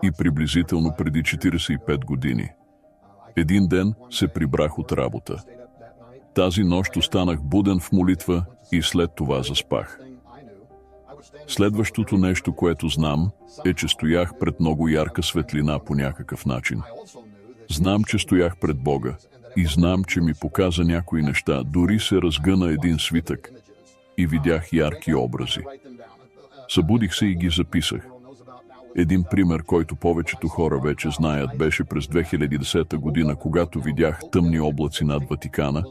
и приблизително преди 45 години. Един ден се прибрах от работа. Тази нощ останах буден в молитва и след това заспах. Следващото нещо, което знам, е, че стоях пред много ярка светлина по някакъв начин. Знам, че стоях пред Бога и знам, че ми показа някои неща, дори се разгъна един свитък и видях ярки образи. Събудих се и ги записах. Един пример, който повечето хора вече знаят, беше през 2010 година, когато видях тъмни облаци над Ватикана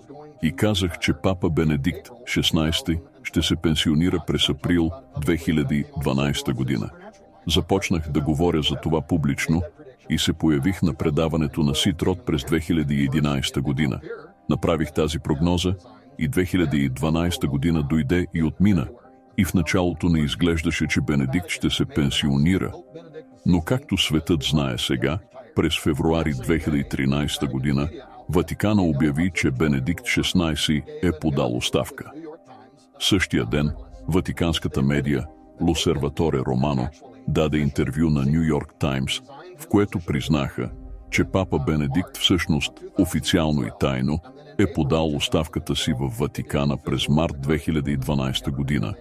и казах, че папа Бенедикт XVI ще се пенсионира през април 2012 година. Започнах да говоря за това публично и се появих на предаването на Ситрот през 2011 година. Направих тази прогноза и 2012 година дойде и отмина. И в началото не изглеждаше, че Бенедикт ще се пенсионира. Но както светът знае сега, през февруари 2013 година, Ватикана обяви, че Бенедикт XVI е подал оставка. Същия ден, ватиканската медия L'Osservatore Romano даде интервю на Ню Йорк Таймс, в което признаха, че папа Бенедикт всъщност официално и тайно е подал оставката си в Ватикана през март 2012 година,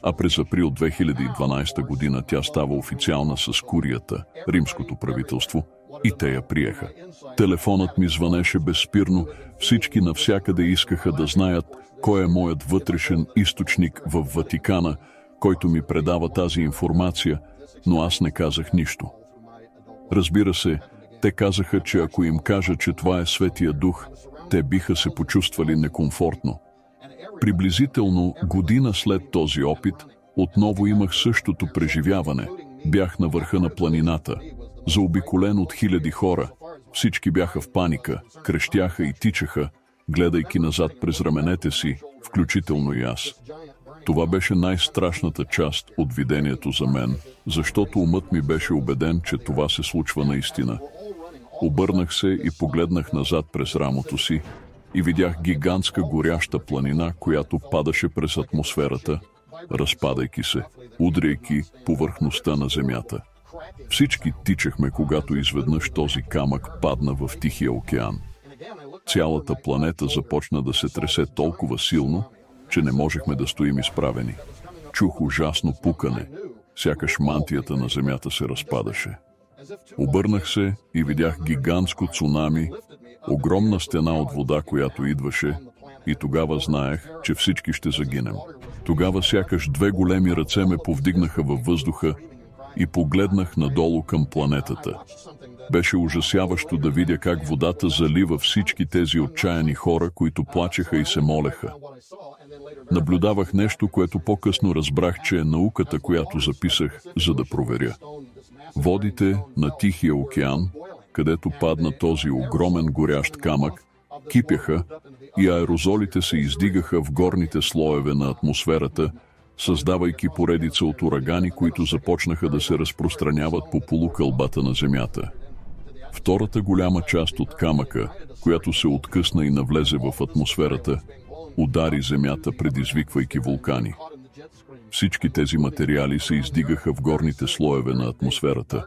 а през април 2012 година тя става официална с курията, римското правителство, и те я приеха. Телефонът ми звънеше безспирно, всички навсякъде искаха да знаят кой е моят вътрешен източник в Ватикана, който ми предава тази информация, но аз не казах нищо. Разбира се, те казаха, че ако им кажа, че това е Светия Дух, те биха се почувствали некомфортно. Приблизително година след този опит, отново имах същото преживяване. Бях на върха на планината, заобиколен от хиляди хора. Всички бяха в паника, крещяха и тичаха, гледайки назад през раменете си, включително и аз. Това беше най-страшната част от видението за мен, защото умът ми беше убеден, че това се случва наистина. Обърнах се и погледнах назад през рамото си и видях гигантска горяща планина, която падаше през атмосферата, разпадайки се, удряйки повърхността на земята. Всички тичахме, когато изведнъж този камък падна в Тихия океан. Цялата планета започна да се тресе толкова силно, че не можехме да стоим изправени. Чух ужасно пукане, сякаш мантията на земята се разпадаше. Обърнах се и видях гигантско цунами, огромна стена от вода, която идваше, и тогава знаех, че всички ще загинем. Тогава сякаш две големи ръце ме повдигнаха във въздуха и погледнах надолу към планетата. Беше ужасяващо да видя как водата залива всички тези отчаяни хора, които плачеха и се молеха. Наблюдавах нещо, което по-късно разбрах, че е науката, която записах, за да проверя. Водите на Тихия океан, където падна този огромен горящ камък, кипяха и аерозолите се издигаха в горните слоеве на атмосферата, създавайки поредица от урагани, които започнаха да се разпространяват по полукълбата на Земята. Втората голяма част от камъка, която се откъсна и навлезе в атмосферата, удари Земята, предизвиквайки вулкани. Всички тези материали се издигаха в горните слоеве на атмосферата,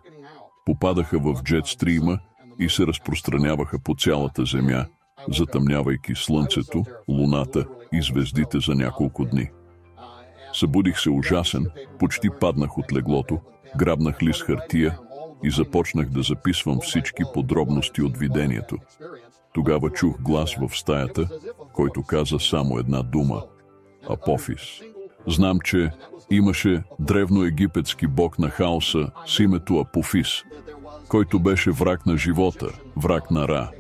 попадаха в джетстрима и се разпространяваха по цялата Земя, затъмнявайки Слънцето, Луната и звездите за няколко дни. Събудих се ужасен, почти паднах от леглото, грабнах лист хартия и започнах да записвам всички подробности от видението. Тогава чух глас в стаята, който каза само една дума – Апофис. Знам, че имаше древноегипетски бог на хаоса с името Апофис, който беше враг на живота, враг на Ра.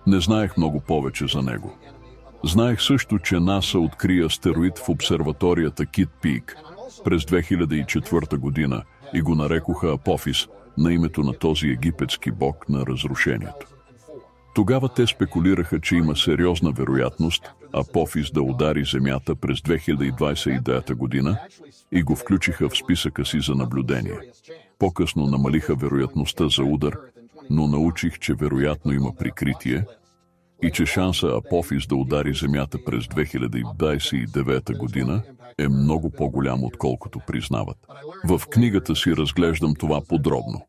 Не знаех много повече за него. Знаех също, че НАСА откри астероид в обсерваторията Кит Пик през 2004 година и го нарекоха Апофис на името на този египетски бог на разрушението. Тогава те спекулираха, че има сериозна вероятност Апофис да удари Земята през 2029 година и го включиха в списъка си за наблюдение. По-късно намалиха вероятността за удар, но научих, че вероятно има прикритие и че шанса Апофис да удари Земята през 2029 година е много по-голям, отколкото признават. В книгата си разглеждам това подробно.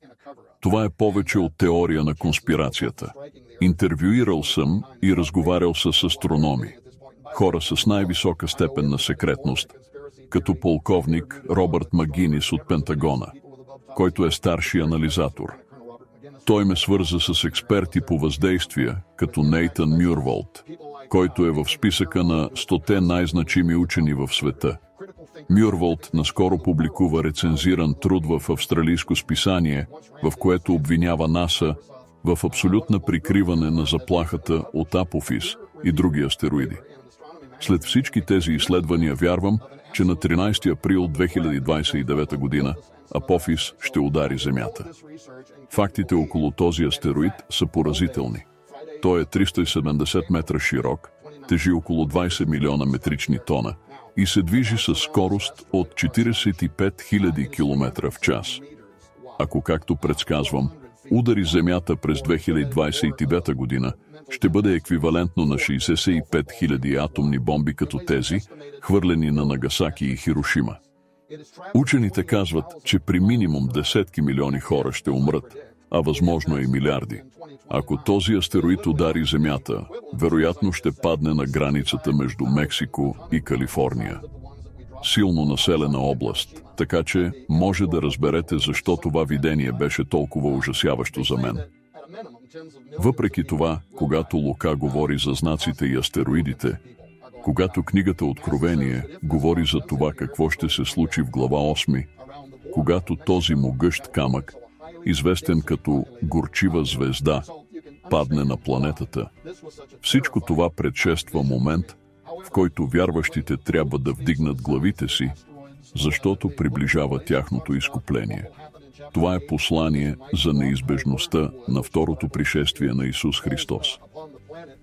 Това е повече от теория на конспирацията. Интервюирал съм и разговарял с астрономи, хора с най-висока степен на секретност, като полковник Робърт Магинис от Пентагона, който е старши анализатор. Той ме свърза с експерти по въздействия, като Нейтан Мюрволт, който е в списъка на 100 най-значими учени в света. Мюрволт наскоро публикува рецензиран труд в австралийско списание, в което обвинява НАСА в абсолютно прикриване на заплахата от Апофис и други астероиди. След всички тези изследвания вярвам, че на 13 април 2029 година Апофис ще удари Земята. Фактите около този астероид са поразителни. Той е 370 метра широк, тежи около 20 милиона метрични тона и се движи със скорост от 45 000 км в час. Ако, както предсказвам, удари Земята през 2029 година, ще бъде еквивалентно на 65 000 атомни бомби като тези, хвърлени на Нагасаки и Хирошима. Учените казват, че при минимум десетки милиони хора ще умрат, а възможно и милиарди. Ако този астероид удари Земята, вероятно ще падне на границата между Мексико и Калифорния. Силно населена област, така че може да разберете защо това видение беше толкова ужасяващо за мен. Въпреки това, когато Лука говори за знаците и астероидите, когато книгата Откровение говори за това какво ще се случи в глава 8, когато този могъщ камък, известен като горчива звезда, падне на планетата, всичко това предшества момент, в който вярващите трябва да вдигнат главите си, защото приближава тяхното изкупление. Това е послание за неизбежността на второто пришествие на Исус Христос.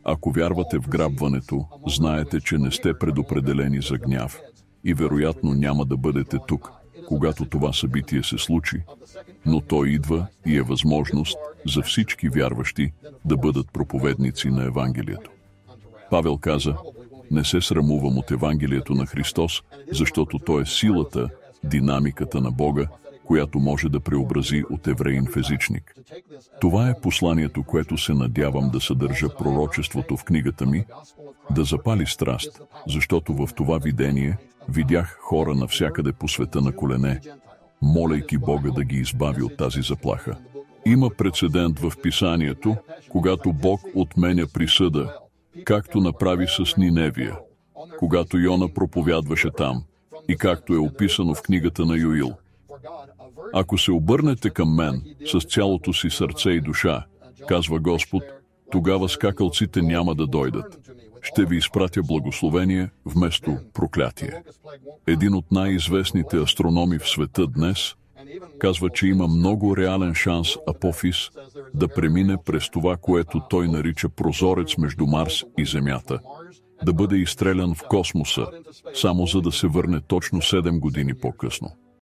Ако вярвате в грабването, знаете, че не сте предопределени за гняв и вероятно няма да бъдете тук, когато това събитие се случи, но то идва и е възможност за всички вярващи да бъдат проповедници на Евангелието. Павел каза: „Не се срамувам от Евангелието на Христос, защото то е силата, динамиката на Бога, която може да преобрази от евреин в езичник“. Това е посланието, което се надявам да съдържа пророчеството в книгата ми, да запали страст, защото в това видение видях хора навсякъде по света на колене, молейки Бога да ги избави от тази заплаха. Има прецедент в Писанието, когато Бог отменя присъда, както направи с Ниневия, когато Йона проповядваше там, и както е описано в книгата на Йоил. „Ако се обърнете към мен с цялото си сърце и душа, казва Господ, тогава скакалците няма да дойдат. Ще ви изпратя благословение вместо проклятие“. Един от най-известните астрономи в света днес казва, че има много реален шанс Апофис да премине през това, което той нарича прозорец между Марс и Земята, да бъде изстрелян в космоса, само за да се върне точно 7 години по-късно.